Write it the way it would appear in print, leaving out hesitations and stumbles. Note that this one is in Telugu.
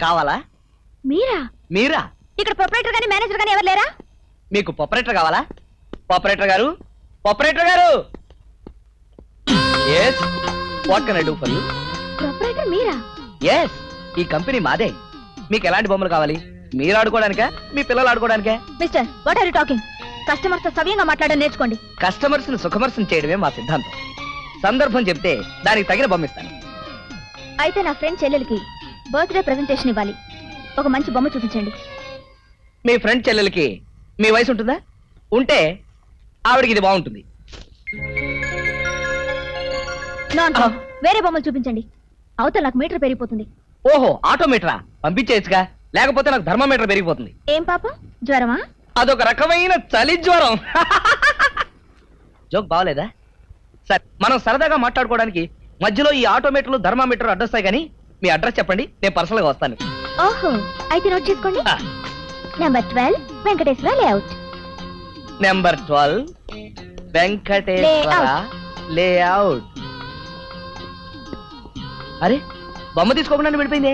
కావాలా? మీరా? మీరా? ఇక్కడ ప్రొపరేటర్ గాని మేనేజర్ గాని ఎవరు లేరా? మీకు ప్రొపరేటర్ కావాలా? ప్రొపరేటర్ గారు, ప్రొపరేటర్ గారు. yes what can I do for you? Proprietor మీరా? yes ఈ కంపెనీ మాదే. మీకు ఎలాంటి బొమ్మలు కావాలి? మీరు ఆడుకోవడానికా, మీ పిల్లలు ఆడుకోవడానికా? Mister what are you talking? Customers తో సవ్యంగా మాట్లాడడం నేర్చుకోండి. కస్టమర్స్ ని సుఖమర్శం చేయడమే మా సిద్ధాంతం. సందర్భం చెప్తే దానికి తగిన బొమ్మ ఇస్తాను. అయితే నా ఫ్రెండ్ చెల్లెలికి బర్త్డే ప్రెజెంటేషన్ ఇవ్వాలి. ఒక మంచి బొమ్మ చూపించండి. మీ ఫ్రెండ్ చెల్లెలకి మీ వయసు ఉంటుందా? ఉంటే ఆవిడకి ఇది బాగుంటుంది. వేరే బొమ్మలు చూపించండి. అవతల నాకు మీటర్ పెరిగిపోతుంది. ఓహో ఆటోమీటరా? పంపించేయచ్చుగా, లేకపోతే నాకు థర్మామీటర్ పెరిగిపోతుంది. ఏం పాపం, జ్వరమా? అదొక రకమైన చలి జ్వరం. జోక్ బాగలేదా? సరే, మనం సరదాగా మాట్లాడుకోవడానికి మధ్యలో ఈ ఆటోమీటర్లు థర్మామీటర్ అడ్రస్ కానీ మీ అడ్రస్ చెప్పండి, నేను పర్సనల్ గా వస్తాను. ఓహో అయితే నోట్ చేసుకోండి. Number 12 Venkateswara layout. Number 12 Venkateswara layout. అరే బొమ్మ తీసుకోకుండా వెళ్ళిపోయిందే.